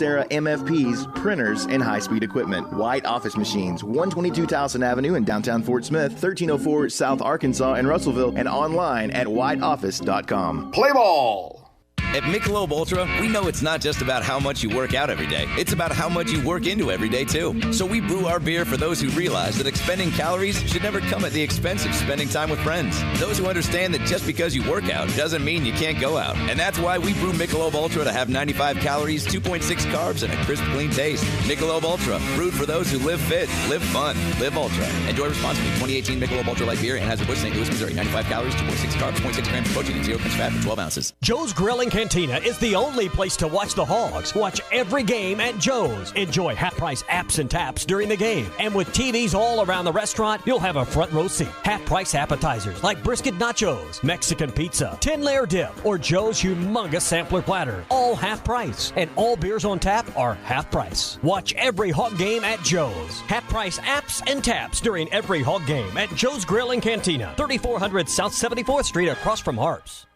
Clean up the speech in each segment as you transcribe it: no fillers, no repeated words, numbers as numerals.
Stera MFPs, printers, and high-speed equipment. White Office Machines, 122 Towson Avenue in downtown Fort Smith, 1304 South Arkansas in Russellville, and online at whiteoffice.com. Play ball! At Michelob Ultra, we know it's not just about how much you work out every day. It's about how much you work into every day, too. So we brew our beer for those who realize that expending calories should never come at the expense of spending time with friends. Those who understand that just because you work out doesn't mean you can't go out. And that's why we brew Michelob Ultra to have 95 calories, 2.6 carbs, and a crisp, clean taste. Michelob Ultra, brewed for those who live fit, live fun, live Ultra. Enjoy responsibly. 2018 Michelob Ultra Light Beer, Anheuser-Busch, St. Louis, Missouri. 95 calories, 2.6 carbs, 0.6 grams of protein, and 0 grams fat for 12 ounces. Joe's Grill and Cantina is the only place to watch the Hogs. Watch every game at Joe's. Enjoy half-price apps and taps during the game. And with TVs all around the restaurant, you'll have a front row seat. Half-price appetizers like brisket nachos, Mexican pizza, 10-layer dip, or Joe's humongous sampler platter. All half price. And all beers on tap are half price. Watch every Hog game at Joe's. Half-price apps and taps during every Hog game at Joe's Grill and Cantina. 3400 South 74th Street across from Harps.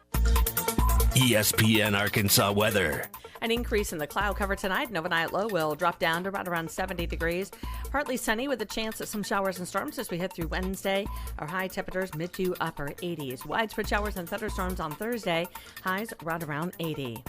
ESPN Arkansas weather. An increase in the cloud cover tonight. An overnight low will drop down to right around 70 degrees. Partly sunny with a chance of some showers and storms as we head through Wednesday. Our high temperatures mid to upper 80s. Widespread showers and thunderstorms on Thursday. Highs right around 80.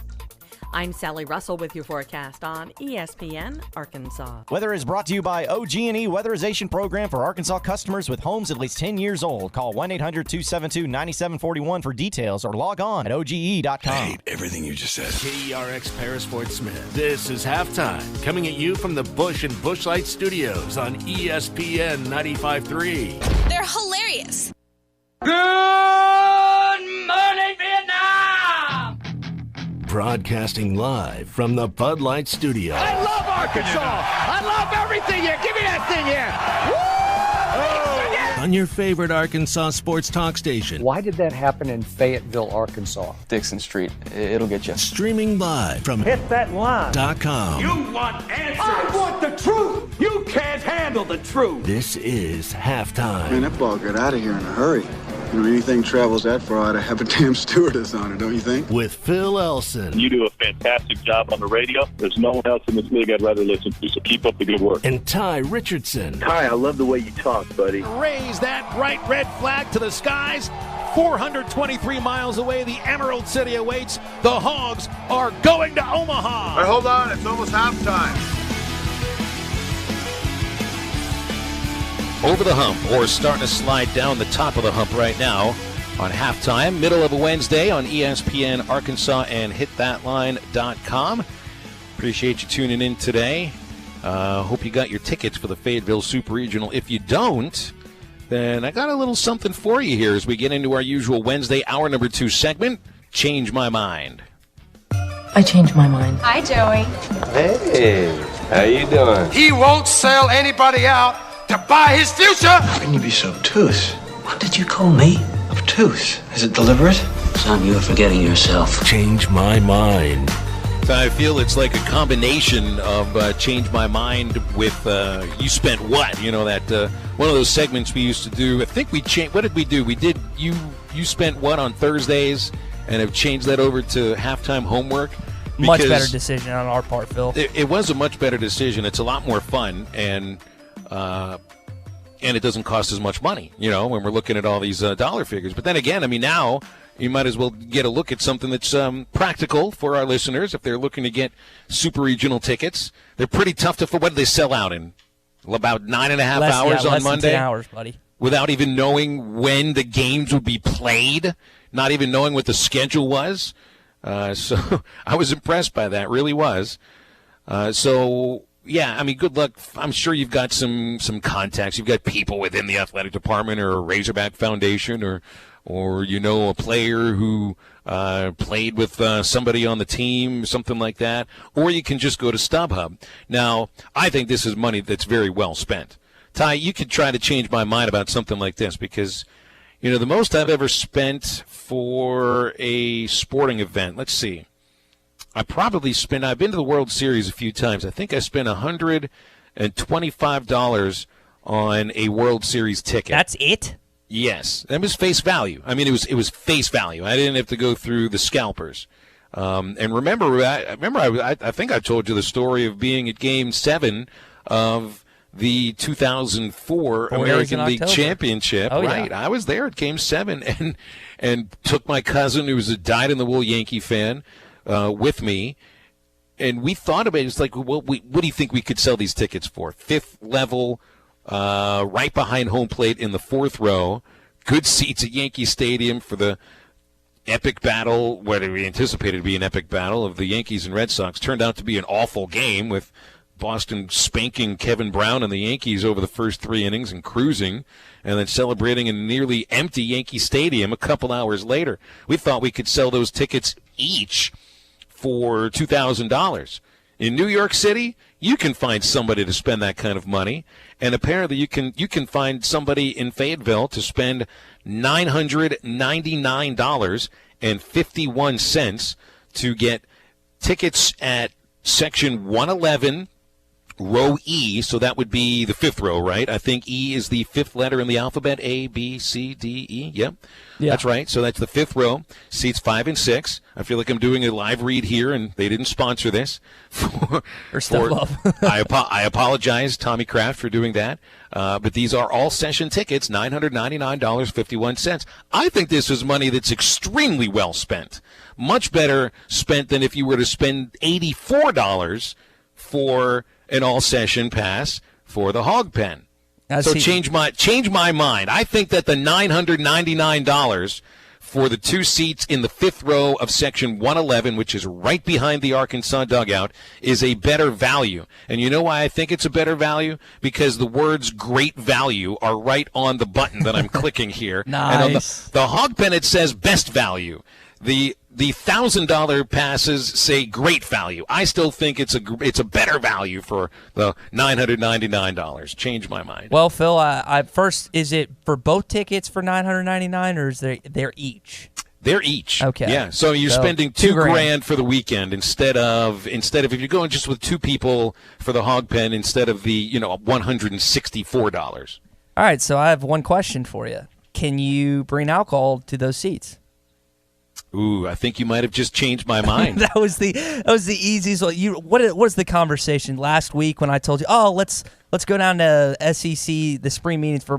I'm Sally Russell with your forecast on ESPN Arkansas. Weather is brought to you by OG&E Weatherization Program for Arkansas customers with homes at least 10 years old. Call 1-800-272-9741 for details or log on at OGE.com. I hate everything you just said. KERX Paris Fort Smith. This is Halftime, coming at you from the Bush and Bushlight Studios on ESPN 95.3. They're hilarious. Good morning, Vietnam! Broadcasting live from the Bud Light Studio. I love Arkansas! I love everything here! Give me that thing here! Woo! On your favorite Arkansas sports talk station. Why did that happen in Fayetteville, Arkansas? Dixon Street. It'll get you. Streaming live from hitthatline.com. You want answers! I want the truth! You can't handle the truth! This is Halftime. Man, that ball got out of here in a hurry. You know, anything travels that far, I'd have a damn stewardess on it, don't you think? With Phil Elson. You do a fantastic job on the radio. There's no one else in this league I'd rather listen to, so keep up the good work. And Tye Richardson. Tye, I love the way you talk, buddy. Raise that bright red flag to the skies. 423 miles away, the Emerald City awaits. The Hogs are going to Omaha. But hold on, it's almost halftime. Over the hump, or starting to slide down the top of the hump right now on halftime, middle of a Wednesday on ESPN Arkansas and hitthatline.com. Appreciate you tuning in today. Hope you got your tickets for the Fayetteville Super Regional. If you don't, then I got a little something for you here as we get into our usual Wednesday hour number 2 segment, Change My Mind. I changed my mind. Hi, Joey. Hey, how you doing? He won't sell anybody out to buy his future! How can you be so obtuse? What did you call me? Obtuse? Is it deliberate? Son, you're forgetting yourself. Change My Mind. So I feel it's like a combination of Change My Mind with You Spent What? You know, that one of those segments we used to do. I think we changed. What did we do? We did You Spent What on Thursdays and have changed that over to halftime homework. Much better decision on our part, Phil. It was a much better decision. It's a lot more fun, and it doesn't cost as much money, you know, when we're looking at all these dollar figures. But then again, I mean, now you might as well get a look at something that's practical for our listeners if they're looking to get super regional tickets. They're pretty tough to what do they sell out in? About 9.5 hours on less Monday? Than 10 hours, buddy. Without even knowing when the games would be played, not even knowing what the schedule was. So I was impressed by that, really was. Yeah, I mean, good luck. I'm sure you've got some contacts. You've got people within the athletic department or a Razorback Foundation or you know, a player who played with somebody on the team, something like that. Or you can just go to StubHub. Now, I think this is money that's very well spent. Tye, you could try to change my mind about something like this because, you know, the most I've ever spent for a sporting event, let's see. I've been to the World Series a few times. I think I spent $125 on a World Series ticket. That's it? Yes. That was face value. I mean, it was face value. I didn't have to go through the scalpers. And remember, I think I told you the story of being at Game 7 of the 2004 American League Championship, right? Yeah. I was there at Game 7 and took my cousin, who was a dyed-in-the-wool Yankee fan, with me. And we thought about it. It's like, well, what do you think we could sell these tickets for? Fifth level, right behind home plate in the fourth row. Good seats at Yankee Stadium for the epic battle, what we anticipated to be an epic battle of the Yankees and Red Sox. Turned out to be an awful game with Boston spanking Kevin Brown and the Yankees over the first 3 innings and cruising, and then celebrating in a nearly empty Yankee Stadium a couple hours later. We thought we could sell those tickets each for $2,000. In New York City, you can find somebody to spend that kind of money, and apparently you can find somebody in Fayetteville to spend $999.51 to get tickets at Section 111, Row E, so that would be the fifth row, right? I think E is the fifth letter in the alphabet, A, B, C, D, E. Yep. Yeah. That's right. So that's the fifth row, seats 5 and 6. I feel like I'm doing a live read here, and they didn't sponsor this. I apologize, Tommy Kraft, for doing that. But these are all session tickets, $999.51. I think this is money that's extremely well spent. Much better spent than if you were to spend $84 for an all-session pass for the Hog Pen. So change my mind. I think that the $999 for the 2 seats in the fifth row of Section 111, which is right behind the Arkansas dugout, is a better value. And you know why I think it's a better value? Because the words "great value" are right on the button that I'm clicking here. Nice. And on the Hog Pen, it says best value. The $1,000 passes say great value. I still think it's a better value for the $999. Change my mind. Well, Phil, first, is it for both tickets for $999, or is they're each? They're each. Okay. Yeah. So you're spending $2,000 for the weekend instead of if you're going just with 2 people for the Hog Pen instead of the $164. All right. So I have one question for you. Can you bring alcohol to those seats? Ooh, I think you might have just changed my mind. that was the easiest one. What was the conversation last week when I told you, oh, let's go down to SEC, the spring meetings for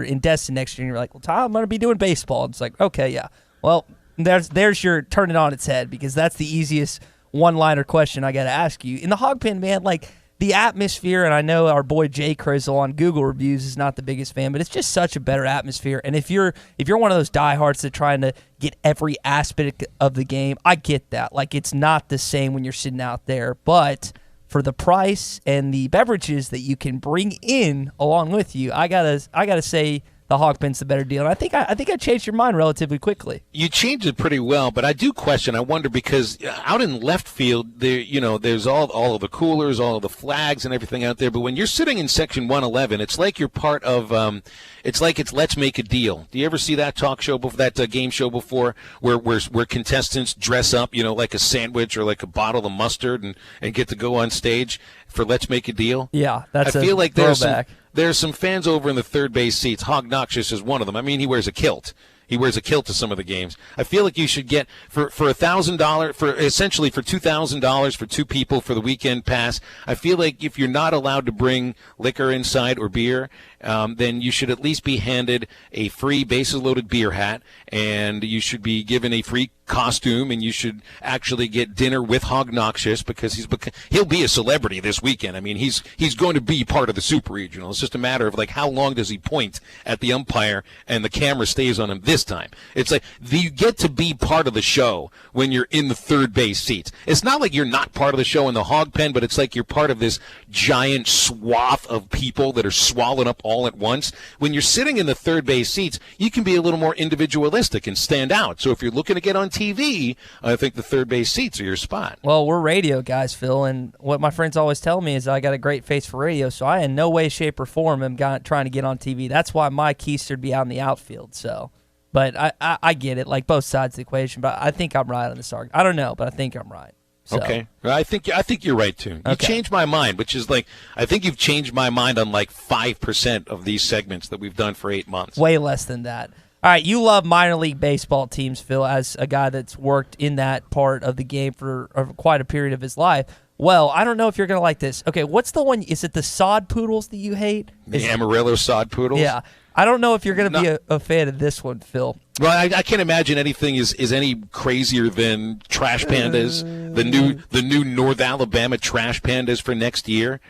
in Destin next year? And you're like, well, Tom, I'm going to be doing baseball. And it's like, okay, yeah. Well, there's your turn it on its head, because that's the easiest one-liner question I got to ask you. In the Hog Pen, man, like, the atmosphere, and I know our boy Jay Crizzle on Google Reviews is not the biggest fan, but it's just such a better atmosphere. And if you're one of those diehards that trying to get every aspect of the game, I get that. Like, it's not the same when you're sitting out there, but for the price and the beverages that you can bring in along with you, I gotta say the Hog Pen's the better deal. And I think I changed your mind relatively quickly. You changed it pretty well, but I do question. I wonder, because out in left field, there's all of the coolers, all of the flags, and everything out there. But when you're sitting in Section 111, it's like you're part of. It's like it's Let's Make a Deal. Do you ever see that talk show before, that game show before, where contestants dress up, like a sandwich or like a bottle of mustard, and get to go on stage for Let's Make a Deal? Yeah, that's I feel like throwback. There's some fans over in the third base seats. Hog Noxious is one of them. I mean, he wears a kilt. He wears a kilt to some of the games. I feel like you should get for $1,000 essentially for $2,000 for 2 people for the weekend pass. I feel like if you're not allowed to bring liquor inside or beer, then you should at least be handed a free bases-loaded beer hat, and you should be given a free costume, and you should actually get dinner with Hog Noxious, because he'll be a celebrity this weekend. I mean, he's going to be part of the Super Regional. It's just a matter of, like, how long does he point at the umpire and the camera stays on him this time. It's like you get to be part of the show when you're in the third base seats. It's not like you're not part of the show in the Hog Pen, but it's like you're part of this giant swath of people that are swallowed up all at once. When you're sitting in the third base seats, you can be a little more individualistic and stand out. So if you're looking to get on TV, I think the third base seats are your spot. Well, we're radio guys, Phil, and what my friends always tell me is I got a great face for radio, so I in no way, shape, or form am trying to get on TV. That's why my keister would be out in the outfield. So, but I get it, like both sides of the equation, but I think I'm right on this argument. I don't know, but I think I'm right. So. Okay. I think you're right, too. You changed my mind, which is like, I think you've changed my mind on like 5% of these segments that we've done for 8 months. Way less than that. All right, you love minor league baseball teams, Phil, as a guy that's worked in that part of the game for quite a period of his life. Well, I don't know if you're going to like this. Okay, what's the one? Is it the sod poodles that you hate? The Amarillo sod poodles? Yeah. I don't know if you're going to be a fan of this one, Phil. Well, I can't imagine anything is any crazier than trash pandas, the new North Alabama trash pandas for next year.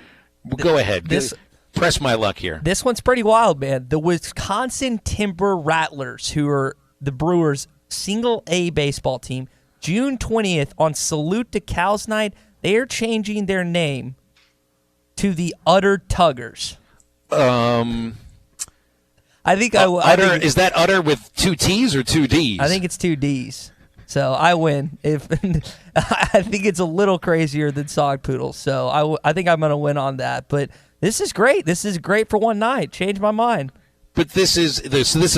Well, go ahead. Press my luck here. This one's pretty wild, man. The Wisconsin Timber Rattlers, who are the Brewers' single-A baseball team, June 20th on Salute to Cows Night, they are changing their name to the Utter Tuggers. I think Utter, is that Utter with 2 T's or 2 D's? I think it's 2 D's. So I win. I think it's a little crazier than Sod Poodle. So I think I'm going to win on that. But this is great. This is great for one night. Changed my mind. But this is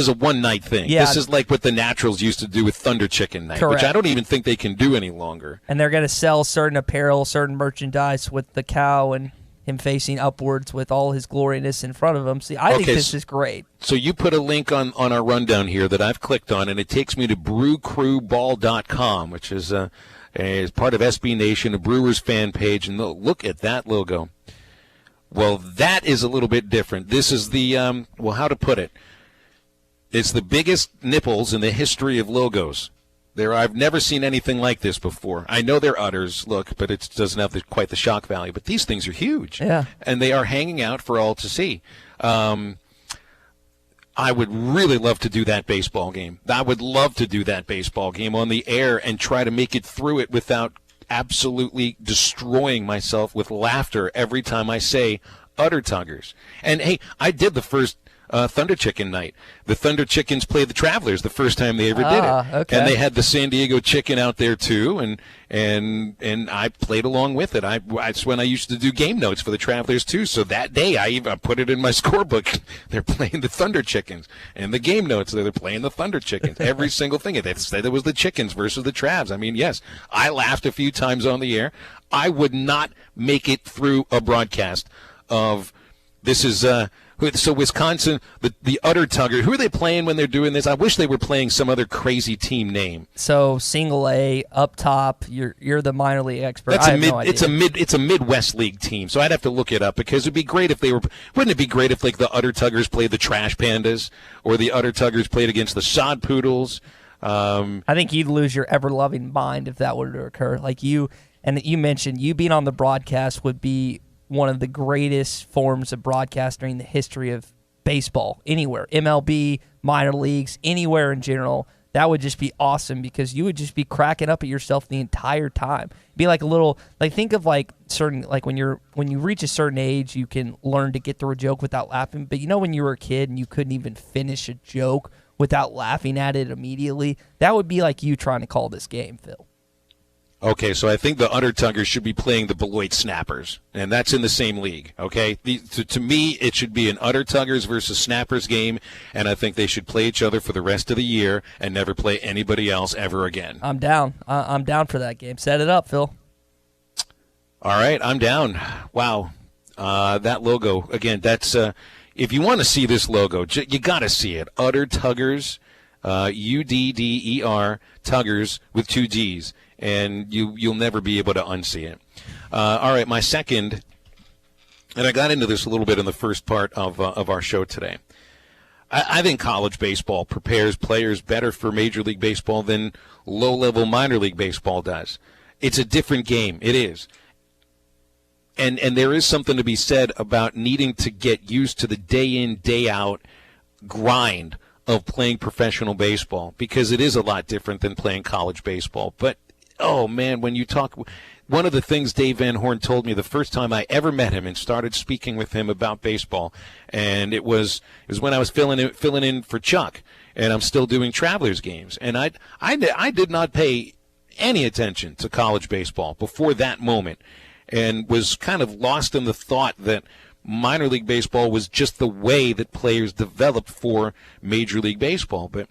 a one-night thing. Yeah. This is like what the Naturals used to do with Thunder Chicken Night, Correct. which I don't even think they can do any longer. And they're going to sell certain apparel, certain merchandise with the cow and him facing upwards with all his gloriness in front of him. See, I think this is great. So you put a link on our rundown here that I've clicked on, and it takes me to brewcrewball.com, which is part of SB Nation, a Brewers fan page, and look at that logo. Well, that is a little bit different. This is the, how to put it? It's the biggest nipples in the history of logos. I've never seen anything like this before. I know they're udders, look, but it doesn't have quite the shock value. But these things are huge. Yeah. And they are hanging out for all to see. I would really love to do that baseball game. I would love to do that baseball game on the air and try to make it through it without absolutely destroying myself with laughter every time I say Utter Tuggers. And, hey, I did the first Thunder Chicken Night. The Thunder Chickens played the Travelers the first time they ever did it. Okay. And they had the San Diego Chicken out there, too, and I played along with it. That's when I used to do game notes for the Travelers, too. So that day, I even put it in my scorebook. They're playing the Thunder Chickens. And the game notes, they're playing the Thunder Chickens. Every single thing. They said it was the Chickens versus the Travs. I mean, yes, I laughed a few times on the air. I would not make it through a broadcast of this is so Wisconsin, the Utter Tugger. Who are they playing when they're doing this? I wish they were playing some other crazy team name. So single A up top. You're the minor league expert. That's I have no idea. It's a Midwest League team. So I'd have to look it up because it'd be great if they were. Wouldn't it be great if like the Utter Tuggers played the Trash Pandas or the Utter Tuggers played against the Sod Poodles? I think you'd lose your ever-loving mind if that were to occur. Like you mentioned, you being on the broadcast would be one of the greatest forms of broadcasting in the history of baseball, anywhere, MLB, minor leagues, anywhere in general. That would just be awesome because you would just be cracking up at yourself the entire time. Be like a little, like think of like certain, like when you reach a certain age, you can learn to get through a joke without laughing. But you know when you were a kid and you couldn't even finish a joke without laughing at it immediately? That would be like you trying to call this game, Phil. Okay, so I think the Utter Tuggers should be playing the Beloit Snappers, and that's in the same league, okay? To me, it should be an Utter Tuggers versus Snappers game, and I think they should play each other for the rest of the year and never play anybody else ever again. I'm down. I'm down for that game. Set it up, Phil. All right, I'm down. Wow. That logo, again, that's if you want to see this logo, you got to see it. Utter Tuggers, UDDER, Tuggers with 2 Gs. And you'll never be able to unsee it. All right, my second, and I got into this a little bit in the first part of our show today. I think college baseball prepares players better for Major League Baseball than low-level minor league baseball does. It's a different game. It is. And there is something to be said about needing to get used to the day-in, day-out grind of playing professional baseball because it is a lot different than playing college baseball. But oh, man, when you talk, one of the things Dave Van Horn told me the first time I ever met him and started speaking with him about baseball, and it was when I was filling in for Chuck, and I'm still doing Travelers games. And I did not pay any attention to college baseball before that moment and was kind of lost in the thought that minor league baseball was just the way that players developed for Major League Baseball. But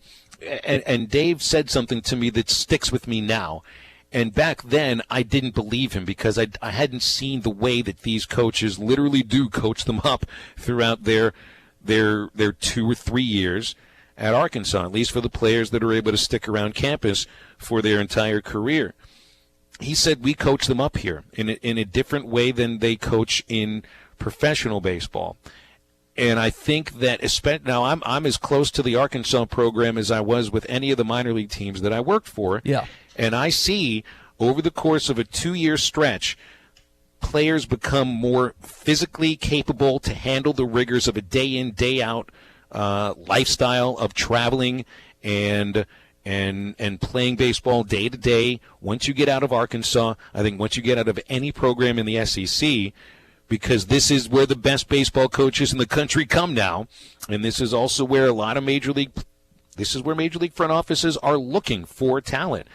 and Dave said something to me that sticks with me now. And back then, I didn't believe him because I hadn't seen the way that these coaches literally do coach them up throughout their 2 or 3 years. at Arkansas, at least for the players that are able to stick around campus for their entire career. He said we coach them up here in a different way than they coach in professional baseball. And I think that, now I'm as close to the Arkansas program as I was with any of the minor league teams that I worked for. Yeah. And I see over the course of a 2-year stretch, players become more physically capable to handle the rigors of a day-in, day-out lifestyle of traveling and playing baseball day to day. Once you get out of Arkansas, I think once you get out of any program in the SEC, because this is where the best baseball coaches in the country come now, and this is also where major league front offices are looking for talent.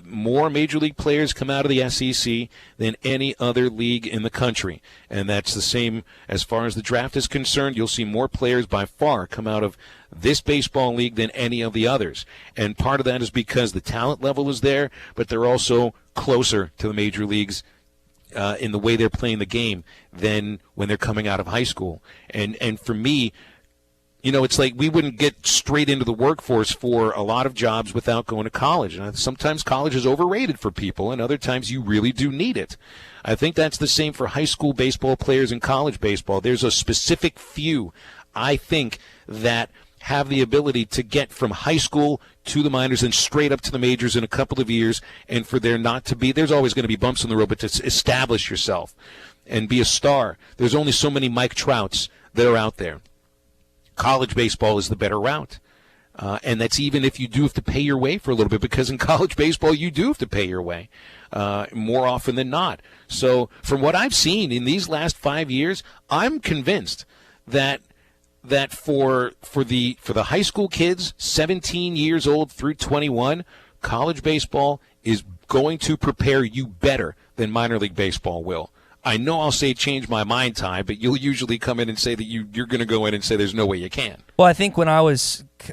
More major league players come out of the SEC than any other league in the country. And that's the same as far as the draft is concerned. You'll see more players by far come out of this baseball league than any of the others. And part of that is because the talent level is there, but they're also closer to the major leagues in the way they're playing the game than when they're coming out of high school. And for me, it's like we wouldn't get straight into the workforce for a lot of jobs without going to college. And sometimes college is overrated for people, and other times you really do need it. I think that's the same for high school baseball players and college baseball. There's a specific few, I think, that have the ability to get from high school to the minors and straight up to the majors in a couple of years, and for there not to be, there's always going to be bumps in the road, but to establish yourself and be a star. There's only so many Mike Trouts that are out there. College baseball is the better route. And that's even if you do have to pay your way for a little bit, because in college baseball you do have to pay your way more often than not. So from what I've seen in these last 5 years, I'm convinced that for the high school kids, 17 years old through 21, college baseball is going to prepare you better than minor league baseball will. I know I'll say change my mind, Tye, but you'll usually come in and say that you're going to go in and say there's no way you can. Well, I think we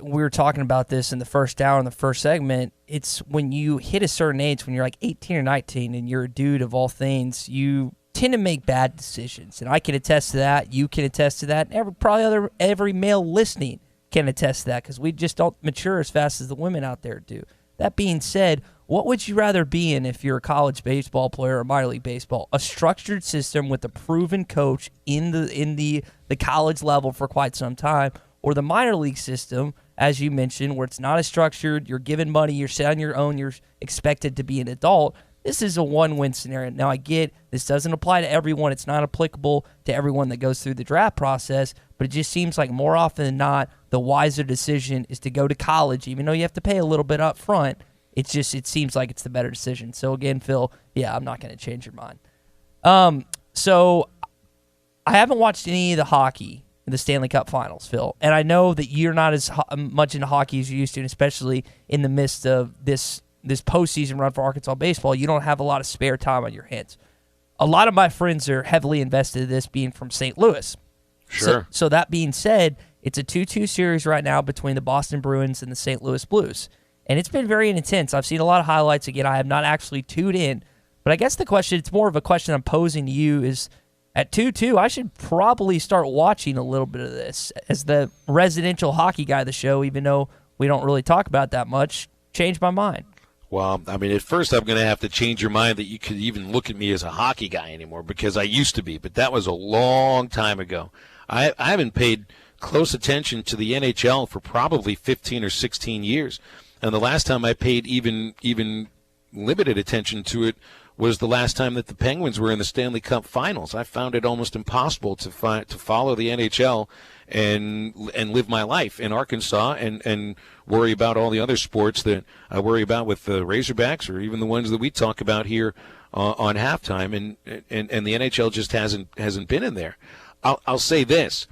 were talking about this in the first hour in the first segment, it's when you hit a certain age, when you're like 18 or 19 and you're a dude of all things, you tend to make bad decisions. And I can attest to that. You can attest to that. Every male listening can attest to that, because we just don't mature as fast as the women out there do. That being said, what would you rather be in if you're a college baseball player or minor league baseball? A structured system with a proven coach in the college level for quite some time, or the minor league system, as you mentioned, where it's not as structured, you're given money, you're set on your own, you're expected to be an adult. This is a one-win scenario. Now, I get this doesn't apply to everyone. It's not applicable to everyone that goes through the draft process, but it just seems like more often than not, the wiser decision is to go to college, even though you have to pay a little bit up front. It seems like it's the better decision. So, again, Phil, yeah, I'm not going to change your mind. So I haven't watched any of the hockey in the Stanley Cup Finals, Phil, and I know that you're not as much into hockey as you used to, and especially in the midst of this postseason run for Arkansas baseball, you don't have a lot of spare time on your hands. A lot of my friends are heavily invested in this, being from St. Louis. Sure. So that being said, it's a 2-2 series right now between the Boston Bruins and the St. Louis Blues. And it's been very intense. I've seen a lot of highlights. Again, I have not actually tuned in. But I guess it's more of a question I'm posing to you is, at 2-2, I should probably start watching a little bit of this. As the residential hockey guy of the show, even though we don't really talk about it that much, changed my mind. Well, I mean, at first I'm going to have to change your mind that you could even look at me as a hockey guy anymore, because I used to be, but that was a long time ago. I haven't paid close attention to the NHL for probably 15 or 16 years. And the last time I paid even limited attention to it was the last time that the Penguins were in the Stanley Cup Finals. I found it almost impossible to follow the NHL and live my life in Arkansas and worry about all the other sports that I worry about with the Razorbacks, or even the ones that we talk about here on halftime. And the NHL just hasn't been in there. I'll say this: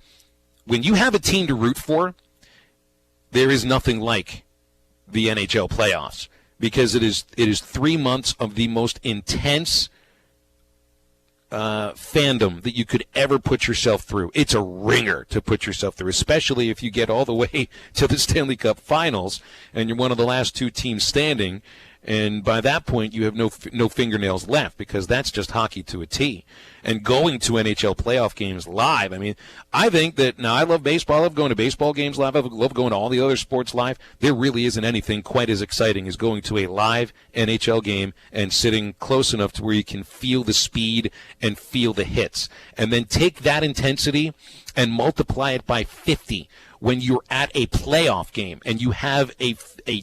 when you have a team to root for, there is nothing like the NHL playoffs, because it is 3 months of the most intense fandom that you could ever put yourself through. It's a ringer to put yourself through, especially if you get all the way to the Stanley Cup Finals and you're one of the last two teams standing, And by that point, you have no fingernails left, because that's just hockey to a T. And going to NHL playoff games live, I mean, I think that, now I love baseball. I love going to baseball games live. I love going to all the other sports live. There really isn't anything quite as exciting as going to a live NHL game and sitting close enough to where you can feel the speed and feel the hits. And then take that intensity and multiply it by 50 when you're at a playoff game and you have a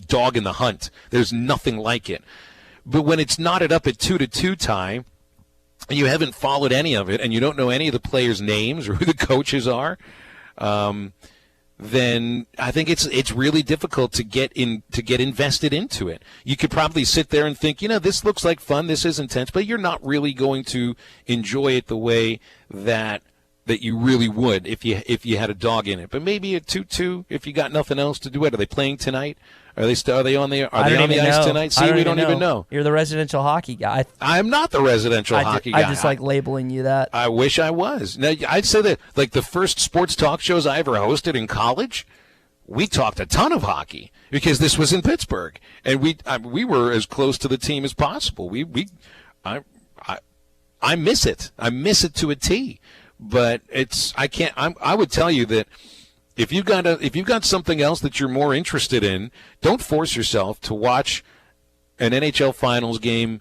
dog in the hunt. There's nothing like it. But when it's knotted up at 2-2 tie, and you haven't followed any of it, and you don't know any of the players' names or who the coaches are, then I think it's really difficult to get invested into it. You could probably sit there and think, this looks like fun, this is intense, but you're not really going to enjoy it the way that you really would if you had a dog in it. But maybe at 2-2, if you got nothing else to do. What are they playing tonight? Are they on the ice tonight? See, we don't even know. You're the residential hockey guy. I'm not the residential hockey guy. I just like labeling you that. I wish I was. Now, I'd say that like the first sports talk shows I ever hosted in college, we talked a ton of hockey because this was in Pittsburgh, and we were as close to the team as possible. I miss it. I miss it to a T. But I would tell you that if you've got something else that you're more interested in, don't force yourself to watch an NHL Finals game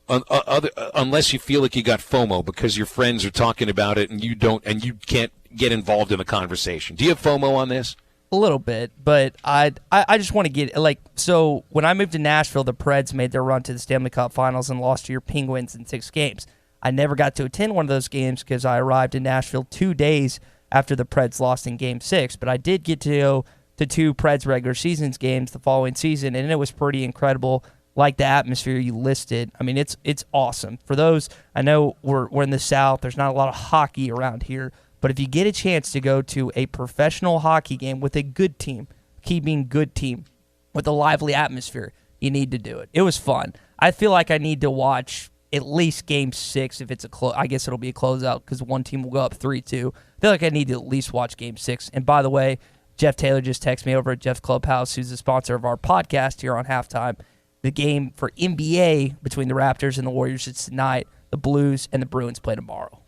unless you feel like you got FOMO because your friends are talking about it and you can't get involved in the conversation. Do you have FOMO on this? A little bit, but I just want to get so when I moved to Nashville, the Preds made their run to the Stanley Cup Finals and lost to your Penguins in 6 games. I never got to attend one of those games because I arrived in Nashville 2 days after the Preds lost in Game 6. But I did get to go to 2 Preds regular seasons games the following season, and it was pretty incredible, like the atmosphere you listed. I mean, it's awesome. For those, I know we're in the South. There's not a lot of hockey around here. But if you get a chance to go to a professional hockey game with a good team, keeping good team, with a lively atmosphere, you need to do it. It was fun. I feel like I need to watch at least Game 6 if it's I guess it'll be a closeout because one team will go up 3-2. I feel like I need to at least watch Game 6. And by the way, Jeff Taylor just texted me over at Jeff Clubhouse, who's the sponsor of our podcast here on Halftime. The game for NBA between the Raptors and the Warriors is tonight. The Blues and the Bruins play tomorrow.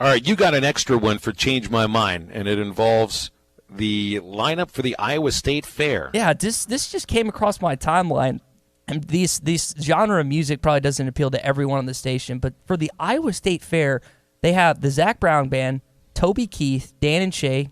All right, you got an extra one for Change My Mind, and it involves the lineup for the Iowa State Fair. Yeah, this just came across my timeline. And this genre of music probably doesn't appeal to everyone on the station, but for the Iowa State Fair, they have the Zach Brown Band, Toby Keith, Dan and Shay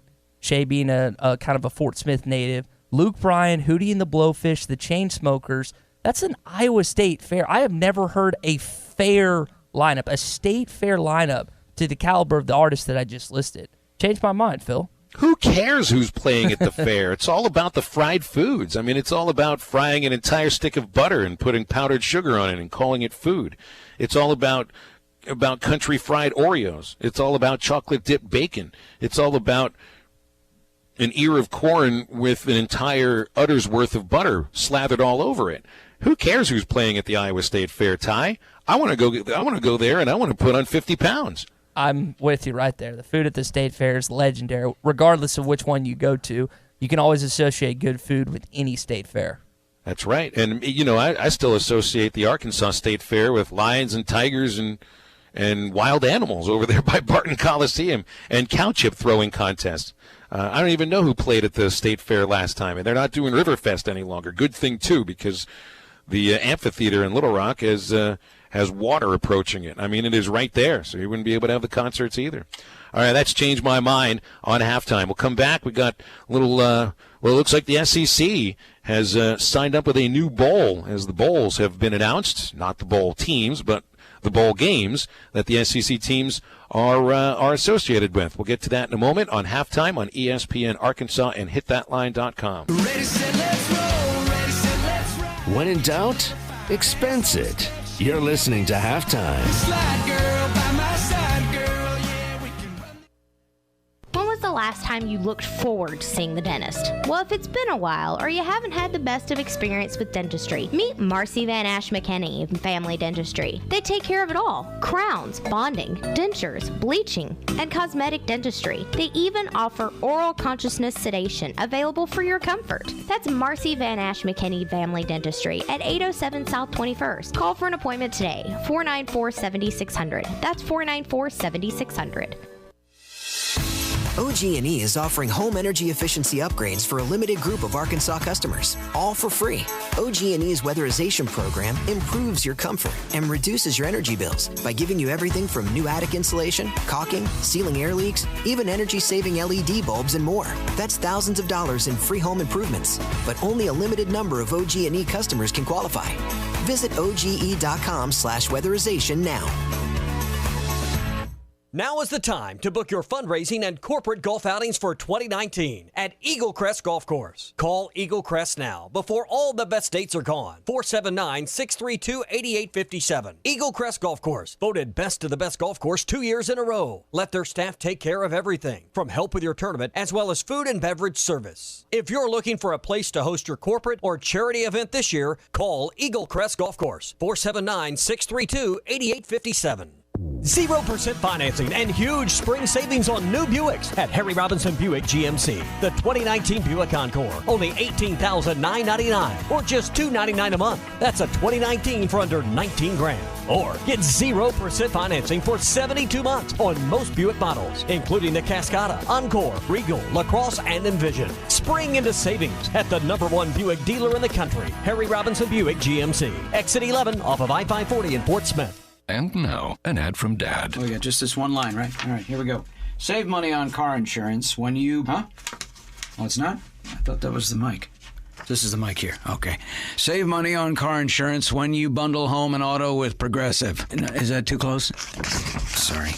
being a kind of a Fort Smith native, Luke Bryan, Hootie and the Blowfish, the Chainsmokers. That's an Iowa State Fair. I have never heard a fair lineup, a state fair lineup to the caliber of the artists that I just listed. Changed my mind, Phil. Who cares who's playing at the fair? It's all about the fried foods. I mean, it's all about frying an entire stick of butter and putting powdered sugar on it and calling it food. It's all about country fried Oreos. It's all about chocolate dipped bacon. It's all about an ear of corn with an entire udder's worth of butter slathered all over it. Who cares who's playing at the Iowa State Fair, Ty? I want to go there and I want to put on 50 pounds. I'm with you right there. The food at the State Fair is legendary. Regardless of which one you go to, you can always associate good food with any state fair. That's right. And, I still associate the Arkansas State Fair with lions and tigers and wild animals over there by Barton Coliseum and cow chip throwing contests. I don't even know who played at the State Fair last time, and they're not doing Riverfest any longer. Good thing, too, because the amphitheater in Little Rock has water approaching it. I mean, it is right there, so you wouldn't be able to have the concerts either. All right, that's Changed My Mind on Halftime. We'll come back. We got a little, it looks like the SEC has signed up with a new bowl, as the bowls have been announced, not the bowl teams, but the bowl games that the SEC teams are associated with. We'll get to that in a moment on Halftime on ESPN Arkansas and hitthatline.com. Ready, set, let's roll. Ready, set, let's roll. When in doubt, expense it. You're listening to Halftime. When was the last last time you looked forward to seeing the dentist? Well, if it's been a while or you haven't had the best of experience with dentistry, meet Marcy Van Ash McKinney of Family Dentistry. They take care of it all: crowns, bonding, dentures, bleaching, and cosmetic dentistry. They even offer oral consciousness sedation available for your comfort. That's Marcy Van Ash McKinney Family Dentistry at 807 South 21st. Call for an appointment today, 494-7600. That's 494-7600. OG&E is offering home energy efficiency upgrades for a limited group of Arkansas customers, all for free. OG&E's weatherization program improves your comfort and reduces your energy bills by giving you everything from new attic insulation, caulking, sealing air leaks, even energy-saving LED bulbs and more. That's thousands of dollars in free home improvements, but only a limited number of OG&E customers can qualify. Visit OGE.com/weatherization now. Now is the time to book your fundraising and corporate golf outings for 2019 at Eagle Crest Golf Course. Call Eagle Crest now before all the best dates are gone. 479-632-8857. Eagle Crest Golf Course, voted best of the best golf course 2 years in a row. Let their staff take care of everything, from help with your tournament as well as food and beverage service. If you're looking for a place to host your corporate or charity event this year, call Eagle Crest Golf Course. 479-632-8857. 0% financing and huge spring savings on new Buicks at Harry Robinson Buick GMC. The 2019 Buick Encore, only $18,999 or just $299 a month. That's a 2019 for under $19,000. Or get 0% financing for 72 months on most Buick models, including the Cascada, Encore, Regal, LaCrosse, and Envision. Spring into savings at the #1 Buick dealer in the country, Harry Robinson Buick GMC. Exit 11 off of I-540 in Fort Smith. And now, an ad from Dad. Oh, yeah, just this one line, right? All right, here we go. Save money on car insurance when you... Huh? Oh, it's not? I thought that was the mic. This is the mic here. Okay. Save money on car insurance when you bundle home and auto with Progressive. Is that too close? Sorry.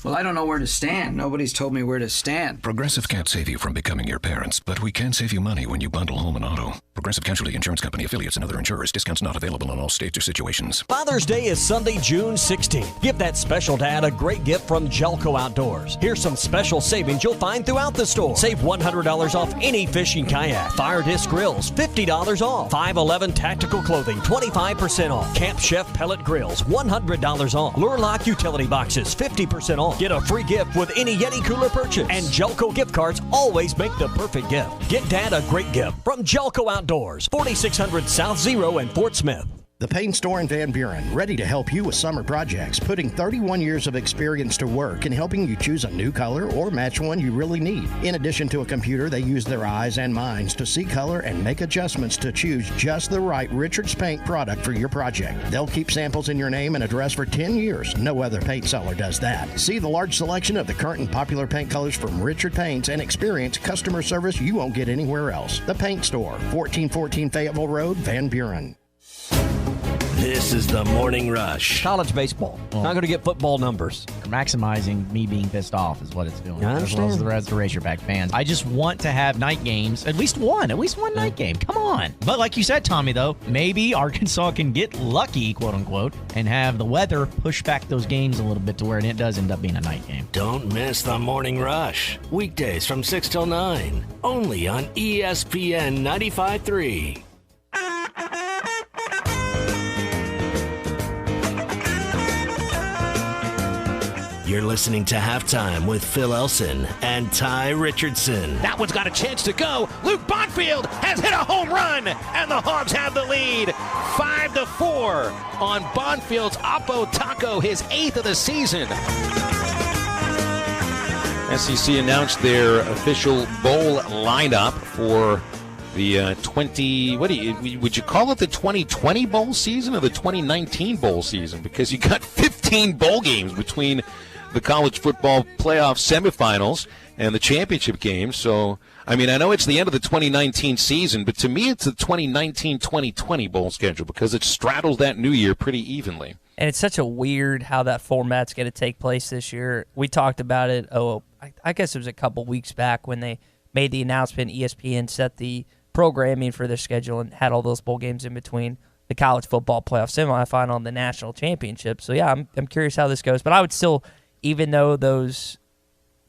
Well, I don't know where to stand. Nobody's told me where to stand. Progressive can't save you from becoming your parents, but we can save you money when you bundle home and auto. Progressive Casualty Insurance Company, affiliates, and other insurers. Discounts not available in all states or situations. Father's Day is Sunday, June 16th. Give that special dad a great gift from Jelco Outdoors. Here's some special savings you'll find throughout the store. Save $100 off any fishing kayak. Fire disc grills, $50 off. 511 tactical clothing, 25% off. Camp Chef pellet grills, $100 off. Lure Lock utility boxes, 50% off. Get a free gift with any Yeti cooler purchase. And Jelco gift cards always make the perfect gift. Get Dad a great gift from Jelco Outdoors, 4600 South Zero in Fort Smith. The Paint Store in Van Buren, ready to help you with summer projects, putting 31 years of experience to work and helping you choose a new color or match one you really need. In addition to a computer, they use their eyes and minds to see color and make adjustments to choose just the right Richards Paint product for your project. They'll keep samples in your name and address for 10 years. No other paint seller does that. See the large selection of the current and popular paint colors from Richard Paints and experience customer service you won't get anywhere else. The Paint Store, 1414 Fayetteville Road, Van Buren. This is the Morning Rush. College baseball. Not going to get football numbers. Maximizing me being pissed off is what it's doing. I as well as the rest of Razorback fans. I just want to have night games. At least one night game. Come on. But like you said, Tommy, though, maybe Arkansas can get lucky, quote unquote, and have the weather push back those games a little bit to where it does end up being a night game. Don't miss the Morning Rush. Weekdays from 6 till 9. Only on ESPN 95.3. You're listening to Halftime with Phil Elson and Tye Richardson. That one's got a chance to go. Luke Bonfield has hit a home run, and the Hogs have the lead, 5-4 on Bonfield's Oppo Taco, his 8th of the season. SEC announced their official bowl lineup for the would you call it the 2020 bowl season or the 2019 bowl season? Because you got 15 bowl games between the college football playoff semifinals and the championship game. So, I mean, I know it's the end of the 2019 season, but to me it's the 2019-2020 bowl schedule because it straddles that new year pretty evenly. And it's such a weird how that format's going to take place this year. We talked about it, I guess it was a couple weeks back when they made the announcement. ESPN set the programming for their schedule and had all those bowl games in between the college football playoff semifinal and the national championship. So, yeah, I'm curious how this goes. But I would still, even though those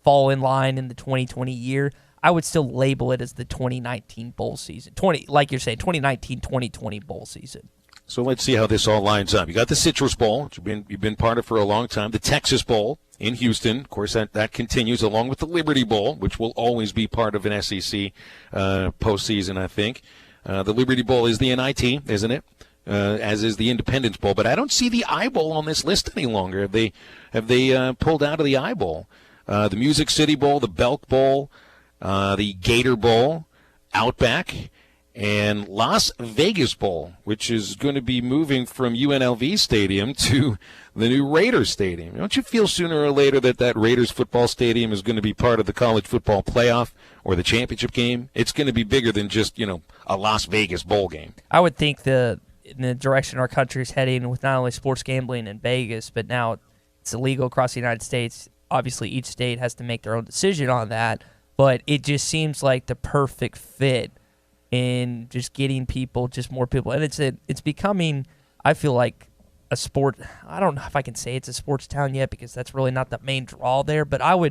fall in line in the 2020 year, I would still label it as the 2019 bowl season. Like you're saying, 2019-2020 bowl season. So let's see how this all lines up. You got the Citrus Bowl, which you've been part of for a long time. The Texas Bowl in Houston. Of course, that continues, along with the Liberty Bowl, which will always be part of an SEC postseason, I think. The Liberty Bowl is the NIT, isn't it? As is the Independence Bowl. But I don't see the I Bowl on this list any longer. Have they pulled out of the I Bowl? The Music City Bowl, the Belk Bowl, the Gator Bowl, Outback, and Las Vegas Bowl, which is going to be moving from UNLV Stadium to the new Raiders Stadium. Don't you feel sooner or later that Raiders football stadium is going to be part of the college football playoff or the championship game? It's going to be bigger than just, a Las Vegas bowl game. I would think in the direction our country is heading with not only sports gambling in Vegas, but now it's illegal across the United States. Obviously, each state has to make their own decision on that, but it just seems like the perfect fit in just getting people, just more people. And it's becoming, I feel like, a sport. I don't know if I can say it's a sports town yet because that's really not the main draw there, but I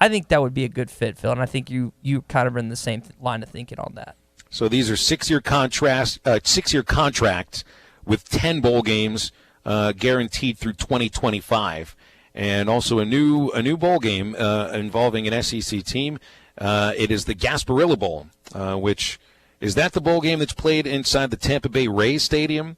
think that would be a good fit, Phil, and I think you kind of are in the same line of thinking on that. So these are 6-year contracts with 10 bowl games guaranteed through 2025, and also a new bowl game involving an SEC team. It is the Gasparilla Bowl, which is that the bowl game that's played inside the Tampa Bay Rays Stadium?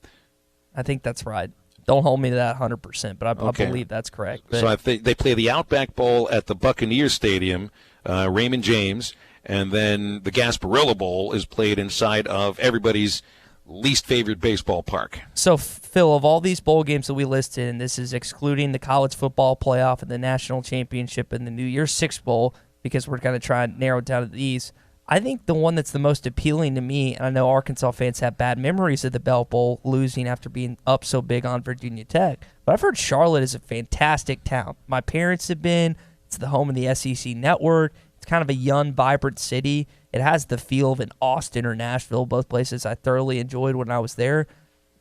I think that's right. Don't hold me to that 100%, but I believe that's correct. But so I think they play the Outback Bowl at the Buccaneers Stadium, Raymond James, and then the Gasparilla Bowl is played inside of everybody's least favorite baseball park. So, Phil, of all these bowl games that we listed, and this is excluding the college football playoff and the national championship and the New Year's Six Bowl, because we're going to try and narrow it down to these, I think the one that's the most appealing to me, and I know Arkansas fans have bad memories of the Belk Bowl losing after being up so big on Virginia Tech, but I've heard Charlotte is a fantastic town. My parents have been. It's the home of the SEC Network. It's kind of a young, vibrant city. It has the feel of an Austin or Nashville, both places I thoroughly enjoyed when I was there.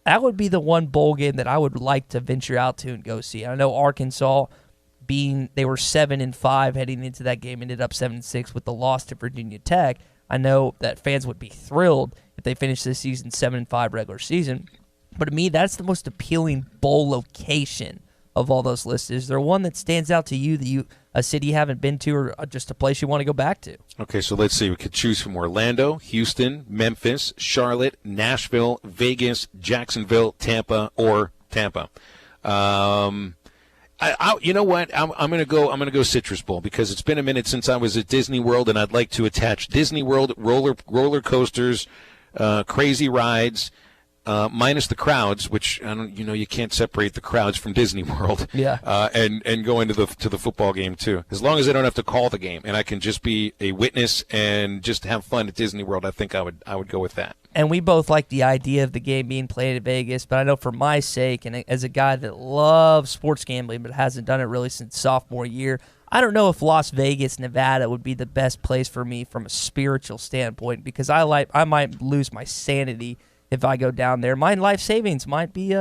That would be the one bowl game that I would like to venture out to and go see. I know Arkansas, they were 7-5 heading into that game, ended up 7-6 with the loss to Virginia Tech. I know that fans would be thrilled if they finished this season 7-5 regular season. But to me, that's the most appealing bowl location of all those lists. Is there one that stands out to you, a city you haven't been to, or just a place you want to go back to? Okay, so let's see. We could choose from Orlando, Houston, Memphis, Charlotte, Nashville, Vegas, Jacksonville, Tampa, or Tampa. You know what? I'm gonna go Citrus Bowl because it's been a minute since I was at Disney World, and I'd like to attach Disney World roller coasters, crazy rides, minus the crowds, which you can't separate the crowds from Disney World. Yeah. And go into the football game too. As long as I don't have to call the game and I can just be a witness and just have fun at Disney World, I think I would go with that. And we both like the idea of the game being played at Vegas, but I know for my sake, and as a guy that loves sports gambling but hasn't done it really since sophomore year, I don't know if Las Vegas, Nevada would be the best place for me from a spiritual standpoint, because I might lose my sanity if I go down there. My life savings might be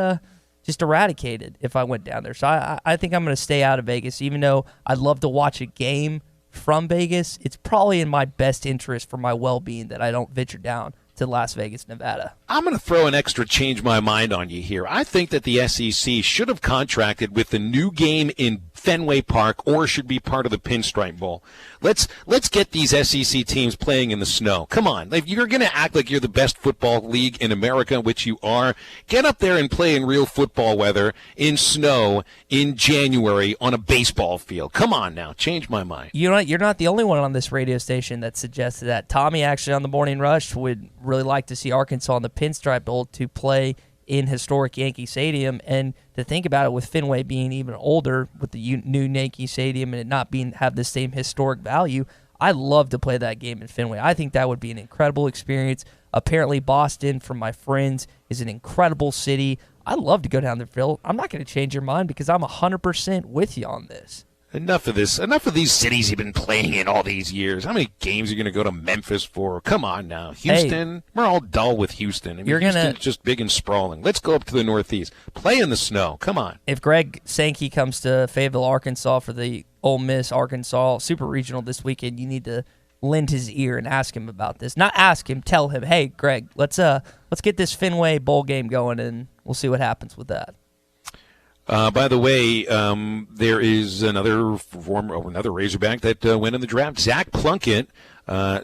just eradicated if I went down there. So I think I'm going to stay out of Vegas, even though I'd love to watch a game from Vegas. It's probably in my best interest for my well-being that I don't venture down to Las Vegas, Nevada. I'm going to throw an extra change my mind on you here. I think that the SEC should have contracted with the new game in Fenway Park or should be part of the Pinstripe Bowl. Let's get these SEC teams playing in the snow. Come on. If you're going to act like you're the best football league in America, which you are, get up there and play in real football weather, in snow, in January, on a baseball field. Come on now. Change my mind. You know what? You're not the only one on this radio station that suggested that. Tommy, actually, on the Morning Rush, would really like to see Arkansas in the Pinstripe Bowl to play in historic Yankee Stadium. And to think about it, with Fenway being even older, with the new Yankee Stadium and it not have the same historic value, I'd love to play that game in Fenway. I think that would be an incredible experience. Apparently, Boston, from my friends, is an incredible city. I'd love to go down there, Phil. I'm not going to change your mind because I'm 100% with you on this. Enough of this. Enough of these cities you've been playing in all these years. How many games are you going to go to Memphis for? Come on now. Houston, we're all dull with Houston. Houston's just big and sprawling. Let's go up to the Northeast. Play in the snow. Come on. If Greg Sankey comes to Fayetteville, Arkansas for the Ole Miss, Arkansas, Super Regional this weekend, you need to lend his ear and ask him about this. Not ask him, tell him, hey, Greg, let's get this Fenway Bowl game going, and we'll see what happens with that. By the way, there is another Razorback that went in the draft. Zach Plunkett,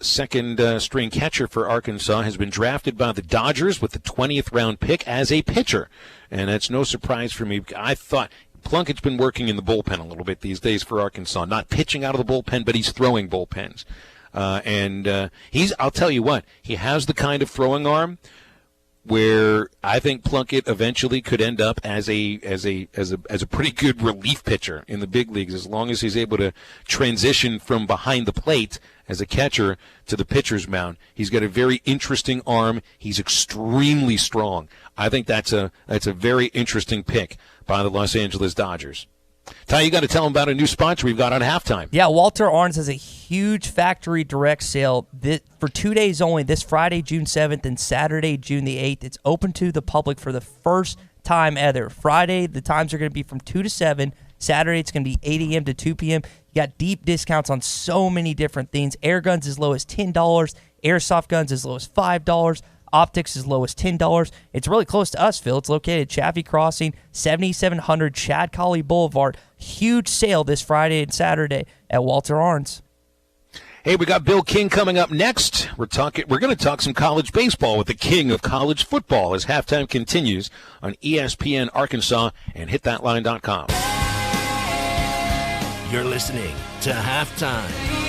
second string catcher for Arkansas, has been drafted by the Dodgers with the 20th round pick as a pitcher. And that's no surprise for me. I thought Plunkett's been working in the bullpen a little bit these days for Arkansas. Not pitching out of the bullpen, but he's throwing bullpens. I'll tell you what, he has the kind of throwing arm where I think Plunkett eventually could end up as a pretty good relief pitcher in the big leagues, as long as he's able to transition from behind the plate as a catcher to the pitcher's mound. He's got a very interesting arm. He's extremely strong. I think that's a very interesting pick by the Los Angeles Dodgers. Tye, you got to tell them about a new sponsor we've got on Halftime. Yeah, Walter Arns has a huge factory direct sale for 2 days only, this Friday, June 7th, and Saturday, June the 8th. It's open to the public for the first time ever. Friday, the times are going to be from 2 to 7. Saturday, it's going to be 8 a.m. to 2 p.m. You got deep discounts on so many different things. Air guns as low as $10. Airsoft guns as low as $5. Optics as low as $10. It's really close to us, Phil. It's located at Chaffee Crossing, 7700 Chad Colley Boulevard. Huge sale this Friday and Saturday at Walter Arns. Hey, we got Bill King coming up next. We're going to talk some college baseball with the king of college football as Halftime continues on ESPN Arkansas and hitthatline.com. You're listening to Halftime.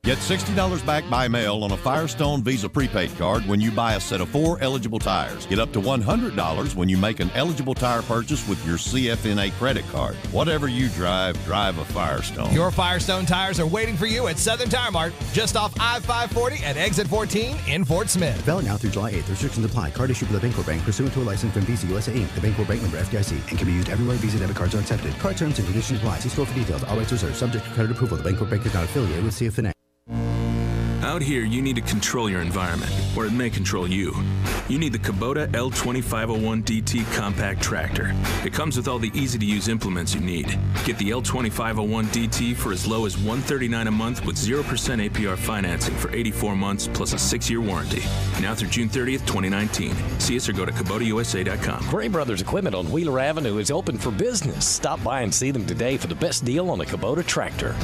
Get $60 back by mail on a Firestone Visa prepaid card when you buy a set of 4 eligible tires. Get up to $100 when you make an eligible tire purchase with your CFNA credit card. Whatever you drive a Firestone. Your Firestone tires are waiting for you at Southern Tire Mart, just off I-540 at exit 14 in Fort Smith. Valid now through July 8th. Restrictions apply. Card issued by the Bancorp Bank pursuant to a license from Visa USA Inc. The Bancorp Bank number FDIC and can be used everywhere Visa debit cards are accepted. Card terms and conditions apply. See store for details. All rights reserved. Subject to credit approval. The Bancorp Bank is not affiliated with CFNA. Out here, you need to control your environment, or it may control you. You need the Kubota L2501DT compact tractor. It comes with all the easy-to-use implements you need. Get the L2501DT for as low as $139 a month with 0% APR financing for 84 months plus a 6-year warranty. Now through June 30th, 2019. See us or go to KubotaUSA.com. Gray Brothers Equipment on Wheeler Avenue is open for business. Stop by and see them today for the best deal on a Kubota tractor.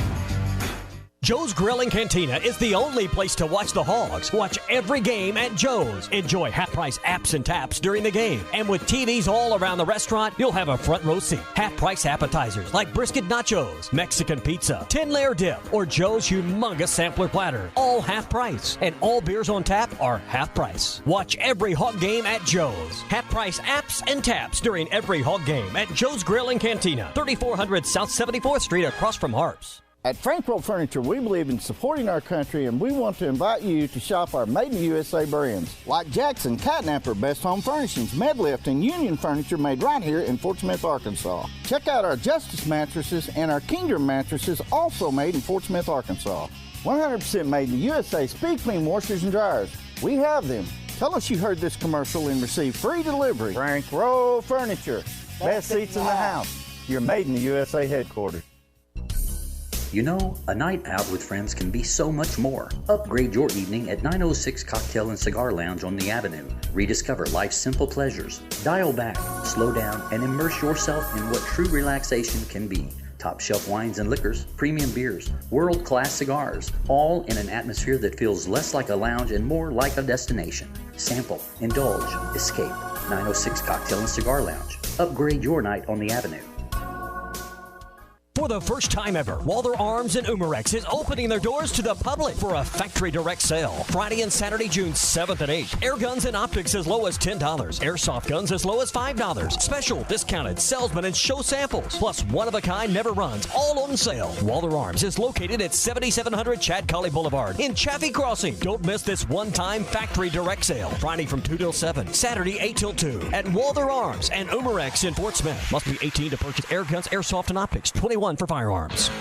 Joe's Grill and Cantina is the only place to watch the Hogs. Watch every game at Joe's. Enjoy half-price apps and taps during the game. And with TVs all around the restaurant, you'll have a front row seat. Half-price appetizers like brisket nachos, Mexican pizza, 10-layer dip, or Joe's humongous sampler platter. All half-price. And all beers on tap are half-price. Watch every Hog game at Joe's. Half-price apps and taps during every Hog game at Joe's Grill and Cantina. 3400 South 74th Street across from Harps. At Frankfurt Furniture, we believe in supporting our country, and we want to invite you to shop our Made in the USA brands, like Jackson, Catnapper, Best Home Furnishings, Medlift, and Union Furniture made right here in Fort Smith, Arkansas. Check out our Justice mattresses and our Kingdom mattresses, also made in Fort Smith, Arkansas. 100% made in the USA Speed Clean washers and dryers. We have them. Tell us you heard this commercial and receive free delivery. Frank Roll Furniture, best seats in the house. Your Made in the USA headquarters. You know, a night out with friends can be so much more. Upgrade your evening at 906 Cocktail and Cigar Lounge on the Avenue. Rediscover life's simple pleasures. Dial back, slow down, and immerse yourself in what true relaxation can be. Top shelf wines and liquors, premium beers, world-class cigars, all in an atmosphere that feels less like a lounge and more like a destination. Sample, indulge, escape. 906 Cocktail and Cigar Lounge. Upgrade your night on the Avenue. For the first time ever, Walther Arms and Umarex is opening their doors to the public for a factory direct sale. Friday and Saturday, June 7th and 8th. Air guns and optics as low as $10. Airsoft guns as low as $5. Special discounted salesman and show samples. Plus one-of-a-kind never runs, all on sale. Walther Arms is located at 7700 Chad Colley Boulevard in Chaffee Crossing. Don't miss this one-time factory direct sale. Friday from 2 till 7. Saturday 8 till 2 at Walther Arms and Umarex in Fort Smith. Must be 18 to purchase air guns, airsoft, and optics. 21 for firearms.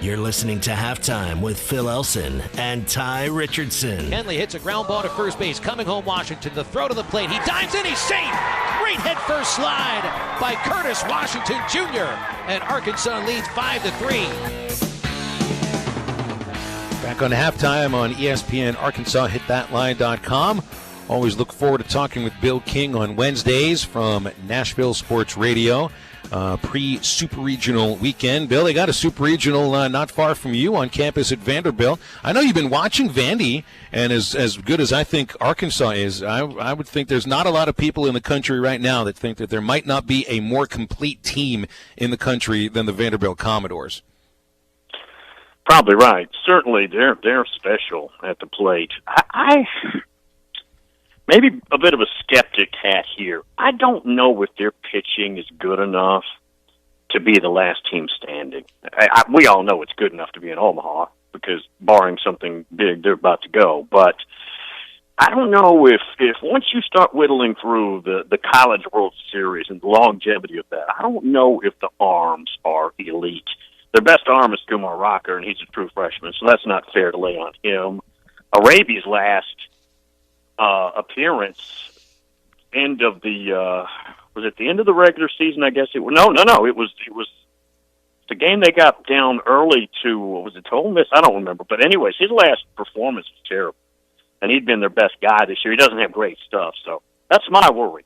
You're listening to Halftime with Phil Elson and Tye Richardson. Henley hits a ground ball to first base. Coming home, Washington. The throw to the plate. He dives in. He's safe. Great head-first slide by Curtis Washington Jr. And Arkansas leads 5-3. Back on Halftime on ESPN Arkansas, hitthatline.com. Always look forward to talking with Bill King on Wednesdays from Nashville Sports Radio. Pre-Super Regional weekend. Bill, they got a Super Regional not far from you on campus at Vanderbilt. I know you've been watching Vandy, and as good as I think Arkansas is, I would think there's not a lot of people in the country right now that think that there might not be a more complete team in the country than the Vanderbilt Commodores. Probably right. Certainly, they're special at the plate. I maybe a bit of a skeptic hat here. I don't know if their pitching is good enough to be the last team standing. We all know it's good enough to be in Omaha because barring something big, they're about to go. But I don't know if once you start whittling through the College World Series and the longevity of that, I don't know if the arms are elite. Their best arm is Kumar Rocker, and he's a true freshman, so that's not fair to lay on him. Arabi's last appearance, end of the was it the end of the regular season? I guess it was. No. It was the game they got down early to. Was it to Ole Miss? I don't remember. But anyways, his last performance was terrible, and he'd been their best guy this year. He doesn't have great stuff, so that's my worry.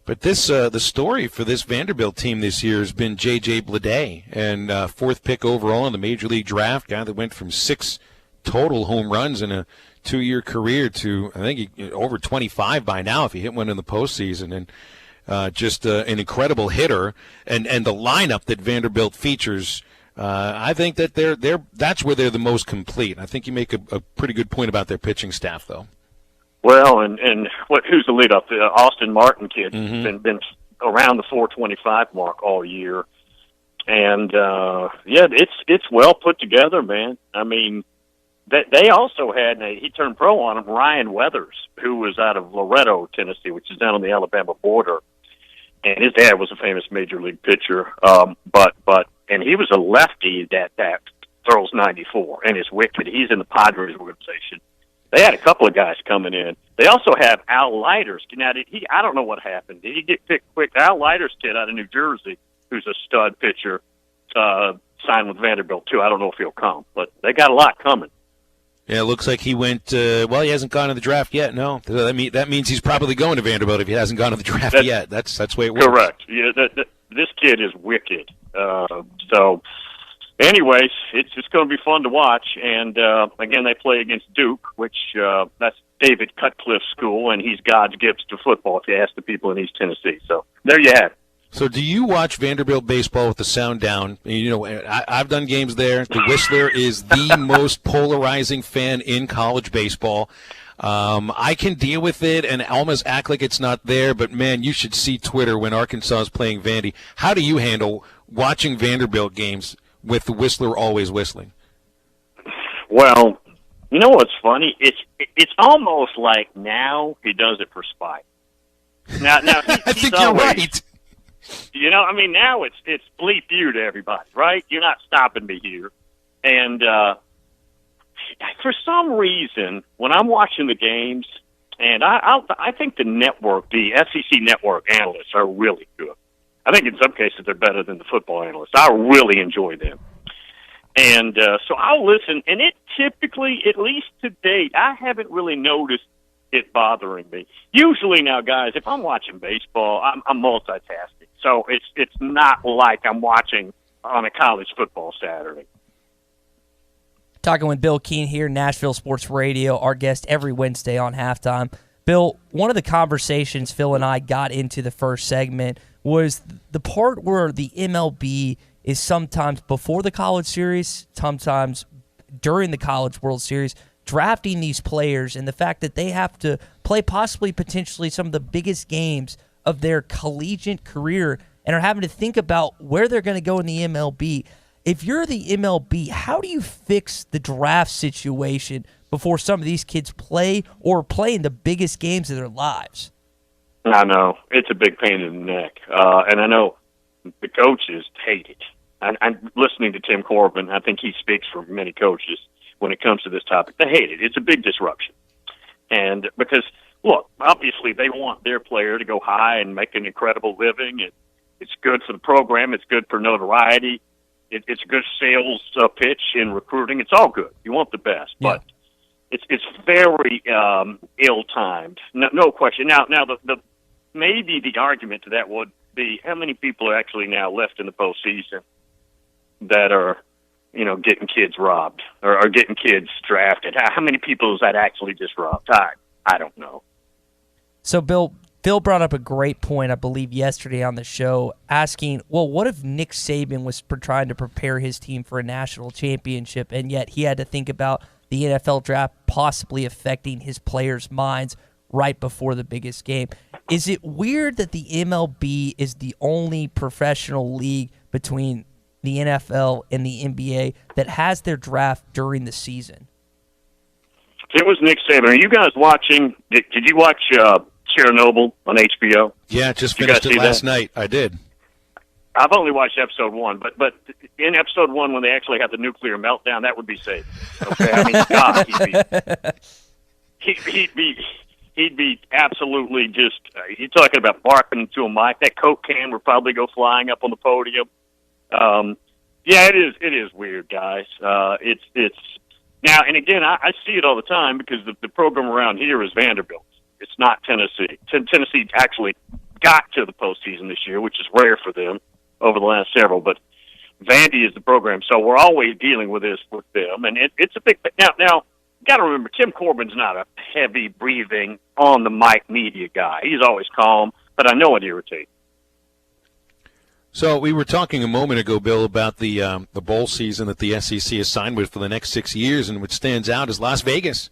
But this the story for this Vanderbilt team this year has been J.J. Bleday, and fourth pick overall in the Major League Draft, guy that went from 6 total home runs in a 2-year career to, I think, over 25 by now if he hit one in the postseason. And just an incredible hitter. And the lineup that Vanderbilt features, I think that that's where they're the most complete. I think you make a pretty good point about their pitching staff, though. Well, and who's the leadoff? The Austin Martin kid been around the 425 mark all year. And, it's well put together, man. I mean, they also had, he turned pro on him, Ryan Weathers, who was out of Loretto, Tennessee, which is down on the Alabama border. And his dad was a famous major league pitcher. And he was a lefty that throws 94 and is wicked. He's in the Padres organization. They had a couple of guys coming in. They also have Al Leiter's. Now, I don't know what happened. Did he get picked quick? Al Leiter's kid out of New Jersey, who's a stud pitcher, signed with Vanderbilt, too. I don't know if he'll come, but they got a lot coming. Yeah, it looks like he went, he hasn't gone to the draft yet, no. That means he's probably going to Vanderbilt if he hasn't gone to the draft yet. That's the way it works. Correct. Yeah, this kid is wicked. So, anyways, it's going to be fun to watch. And, again, they play against Duke, which that's David Cutcliffe's school, and he's God's gift to football, if you ask the people in East Tennessee. So, there you have it. So do you watch Vanderbilt baseball with the sound down? You know, I've done games there. The Whistler is the most polarizing fan in college baseball. I can deal with it and almost act like it's not there, but, man, you should see Twitter when Arkansas is playing Vandy. How do you handle watching Vanderbilt games with the Whistler always whistling? Well, you know what's funny? It's almost like now he does it for spite. Now I think you're right. You know, I mean, now it's bleep you to everybody, right? You're not stopping me here. And for some reason, when I'm watching the games, and I think the network, the SEC network analysts are really good. I think in some cases they're better than the football analysts. I really enjoy them. And so I'll listen, and it typically, at least to date, I haven't really noticed it bothering me. Usually now, guys, if I'm watching baseball, I'm multitasking. So it's not like I'm watching on a college football Saturday. Talking with Bill Keene here, Nashville Sports Radio, our guest every Wednesday on Halftime. Bill, one of the conversations Phil and I got into the first segment was the part where the MLB is sometimes before the college series, sometimes during the College World Series, drafting these players, and the fact that they have to play possibly potentially some of the biggest games of their collegiate career and are having to think about where they're going to go in the MLB. If you're the MLB, how do you fix the draft situation before some of these kids play or play in the biggest games of their lives? I know. It's a big pain in the neck. And I know the coaches hate it. I'm listening to Tim Corbin. I think he speaks for many coaches when it comes to this topic. They hate it. It's a big disruption. And because, look, obviously they want their player to go high and make an incredible living. It's good for the program. It's good for notoriety. It's a good sales pitch in recruiting. It's all good. You want the best. Yeah. But it's very ill-timed. No question. Now the maybe the argument to that would be how many people are actually now left in the postseason that are, getting kids robbed or getting kids drafted. How many people is that actually just robbed? I don't know. So, Bill brought up a great point, I believe, yesterday on the show, asking, well, what if Nick Saban was trying to prepare his team for a national championship, and yet he had to think about the NFL draft possibly affecting his players' minds right before the biggest game? Is it weird that the MLB is the only professional league between the NFL and the NBA that has their draft during the season? It was Nick Saban. Are you guys watching? Did you watch Chernobyl on HBO? Yeah, just finished it last night. I did. I've only watched episode 1, but in episode 1, when they actually had the nuclear meltdown, that would be Saban. Okay, I mean, God, he'd be absolutely just. You're talking about barking into a mic. That Coke can would probably go flying up on the podium. Yeah, it is weird, guys. It's now, and again, I see it all the time because the program around here is Vanderbilt. It's not Tennessee. Tennessee actually got to the postseason this year, which is rare for them over the last several. But Vandy is the program, so we're always dealing with this with them, and it's a big. Now, you got to remember, Tim Corbin's not a heavy breathing on the mic media guy. He's always calm, but I know it irritates. So we were talking a moment ago, Bill, about the bowl season that the SEC is signed with for the next 6 years, and what stands out is Las Vegas.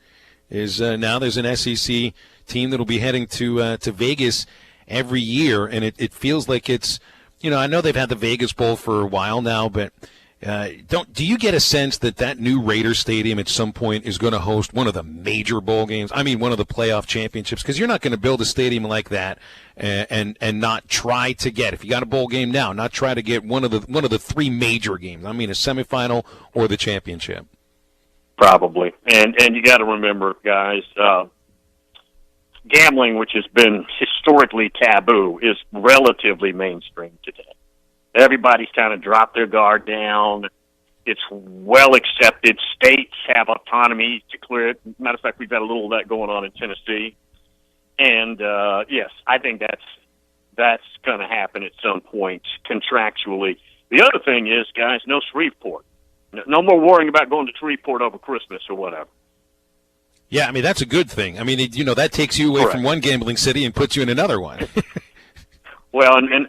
Now there's an SEC team that will be heading to Vegas every year, and it feels like it's, I know they've had the Vegas Bowl for a while now, but do you get a sense that new Raiders Stadium at some point is going to host one of the major bowl games? I mean, one of the playoff championships, because you're not going to build a stadium like that and not try to get, if you got a bowl game now, not try to get one of the three major games. I mean, a semifinal or the championship. Probably, and you got to remember, guys, gambling, which has been historically taboo, is relatively mainstream today. Everybody's kind of dropped their guard down. It's well accepted. States have autonomy to clear it. Matter of fact, we've got a little of that going on in Tennessee. And yes, I think that's going to happen at some point contractually. The other thing is, guys, no Shreveport. No more worrying about going to Shreveport over Christmas or whatever. Yeah, I mean, that's a good thing. I mean, that takes you away from one gambling city and puts you in another one. Well, and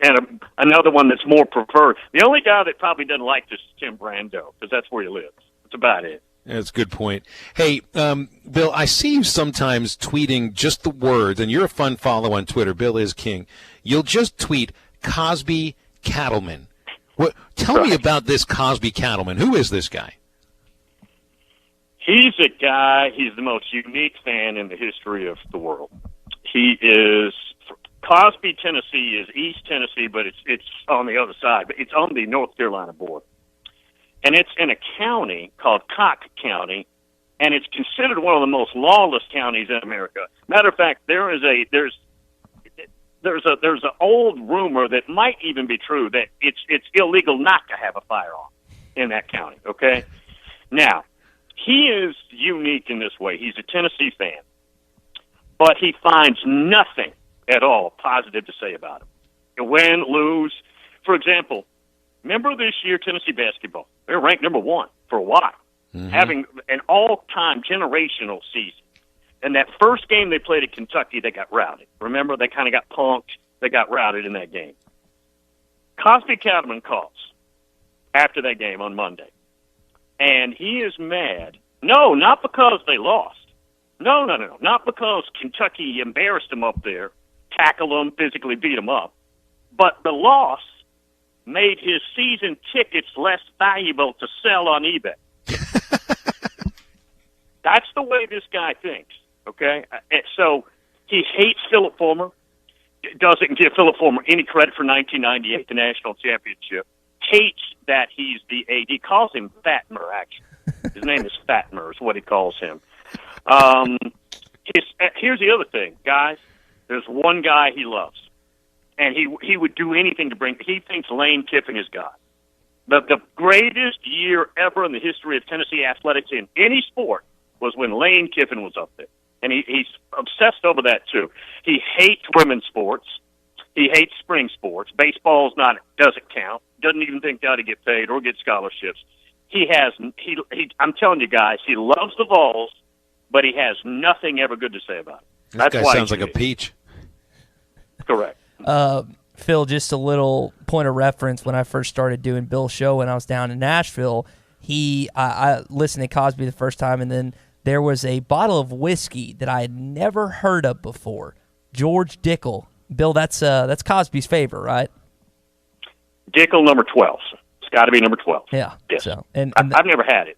another one that's more preferred. The only guy that probably doesn't like this is Tim Brando, because that's where he lives. That's about it. That's a good point. Hey, Bill, I see you sometimes tweeting just the words, and you're a fun follow on Twitter. Bill is king. You'll just tweet Cosby Cattleman. Tell me about this Cosby Cattleman. Who is this guy? He's a guy, he's the most unique fan in the history of the world. He is, Cosby, Tennessee is East Tennessee, but it's on the other side, but it's on the North Carolina border. And it's in a county called Cock County, and it's considered one of the most lawless counties in America. Matter of fact, there's an old rumor that might even be true that it's illegal not to have a firearm in that county, okay? Now, he is unique in this way. He's a Tennessee fan, but he finds nothing at all positive to say about him. Win, lose. For example, remember this year Tennessee basketball? They're ranked number 1 for a while, having an all-time generational season. And that first game they played at Kentucky, they got routed. Remember, they kind of got punked. They got routed in that game. Cosby Cattleman calls after that game on Monday. And he is mad. No, not because they lost. No. Not because Kentucky embarrassed them up there, tackled them, physically beat them up. But the loss made his season tickets less valuable to sell on eBay. That's the way this guy thinks, okay? So he hates Philip Fulmer, doesn't give Philip Fulmer any credit for 1998, the national championship. hates that he's the AD. He calls him Fatmer, actually. His name is Fatmer, is what he calls him. Here's the other thing, guys. There's one guy he loves, and he would do anything to bring. He thinks Lane Kiffin is God. The greatest year ever in the history of Tennessee athletics in any sport was when Lane Kiffin was up there, and he's obsessed over that too. He hates women's sports. He hates spring sports. Baseball's doesn't count. Doesn't even think they ought to get paid or get scholarships. I'm telling you guys, he loves the Vols, but he has nothing ever good to say about it. That guy sounds like a peach. Correct. Phil, just a little point of reference. When I first started doing Bill's show when I was down in Nashville, I listened to Cosby the first time, and then there was a bottle of whiskey that I had never heard of before. George Dickel. Bill, that's Cosby's favorite, right? Dickel, number 12. It's got to be number 12. Yeah. Yes. So, I've never had it,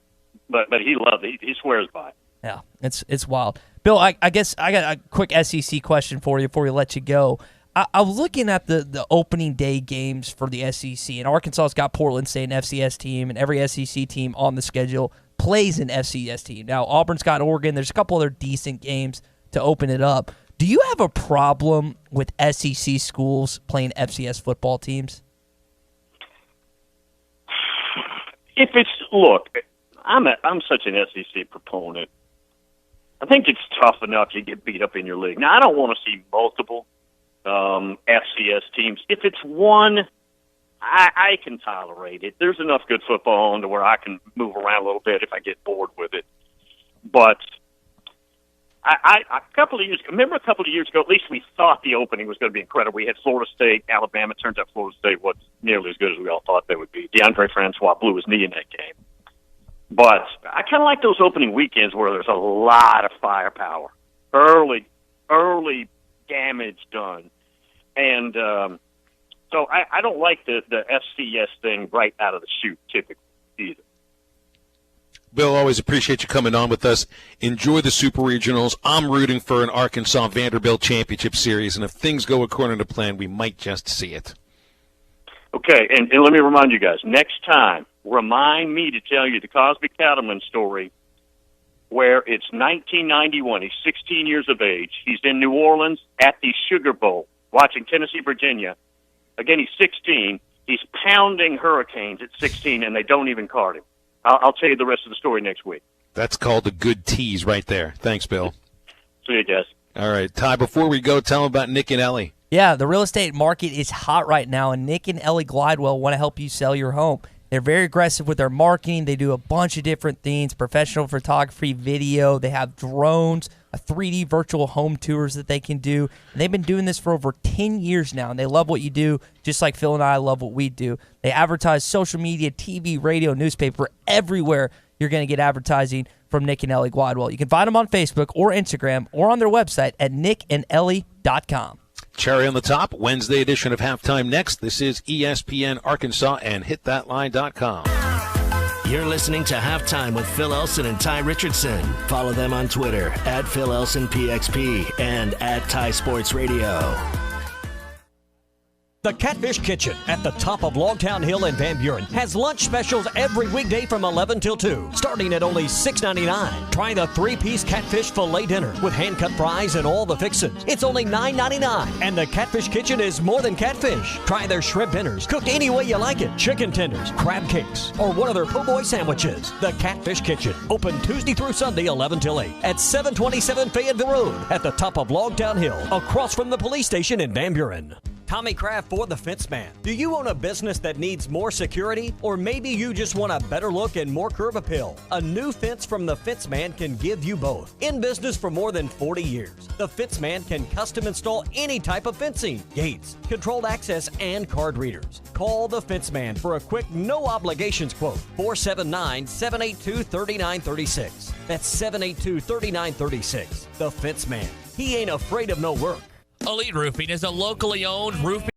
but he loves it. He swears by it. Yeah, it's wild. Bill, I guess I got a quick SEC question for you before we let you go. I was looking at the opening day games for the SEC, and Arkansas's got Portland State, an FCS team, and every SEC team on the schedule plays an FCS team. Now, Auburn's got Oregon. There's a couple other decent games to open it up. Do you have a problem with SEC schools playing FCS football teams? Look, I'm such an SEC proponent. I think it's tough enough you get beat up in your league. Now, I don't want to see multiple FCS teams. If it's one, I can tolerate it. There's enough good football on to where I can move around a little bit if I get bored with it. But a couple of years ago, at least we thought the opening was going to be incredible. We had Florida State, Alabama. It turns out Florida State wasn't nearly as good as we all thought they would be. DeAndre Francois blew his knee in that game. But I kind of like those opening weekends where there's a lot of firepower, early damage done. And so I don't like the FCS thing right out of the chute typically either. Bill, always appreciate you coming on with us. Enjoy the Super Regionals. I'm rooting for an Arkansas-Vanderbilt championship series, and if things go according to plan, we might just see it. Okay, and let me remind you guys, next time, remind me to tell you the Cosby Cattleman story where it's 1991. He's 16 years of age. He's in New Orleans at the Sugar Bowl watching Tennessee, Virginia. Again, he's 16. He's pounding Hurricanes at 16, and they don't even card him. I'll tell you the rest of the story next week. That's called a good tease right there. Thanks, Bill. See you, guys. All right, Ty, before we go, tell them about Nick and Ellie. Yeah, the real estate market is hot right now, and Nick and Ellie Glidewell want to help you sell your home. They're very aggressive with their marketing. They do a bunch of different things, professional photography, video. They have drones, a 3D virtual home tours that they can do. And they've been doing this for over 10 years now, and they love what you do, just like Phil and I love what we do. They advertise social media, TV, radio, newspaper, everywhere you're going to get advertising from Nick and Ellie Glidewell. You can find them on Facebook or Instagram or on their website at nickandellie.com. Cherry on the top, Wednesday edition of Halftime next. This is ESPN Arkansas and hitthatline.com. You're listening to Halftime with Phil Elson and Tye Richardson. Follow them on Twitter at Phil Elson PXP and at Tye Sports Radio. The Catfish Kitchen at the top of Logtown Hill in Van Buren has lunch specials every weekday from 11 till 2, starting at only $6.99. Try the 3-piece catfish filet dinner with hand-cut fries and all the fixins. It's only $9.99, and the Catfish Kitchen is more than catfish. Try their shrimp dinners, cooked any way you like it, chicken tenders, crab cakes, or one of their po' boy sandwiches. The Catfish Kitchen, open Tuesday through Sunday, 11 till 8, at 727 Fayetteville Road, at the top of Logtown Hill, across from the police station in Van Buren. Tommy Kraft for The Fence Man. Do you own a business that needs more security? Or maybe you just want a better look and more curb appeal? A new fence from The Fence Man can give you both. In business for more than 40 years, The Fence Man can custom install any type of fencing, gates, controlled access, and card readers. Call The Fence Man for a quick, no obligations quote. 479-782-3936. That's 782-3936. The Fence Man. He ain't afraid of no work. Elite Roofing is a locally owned roofing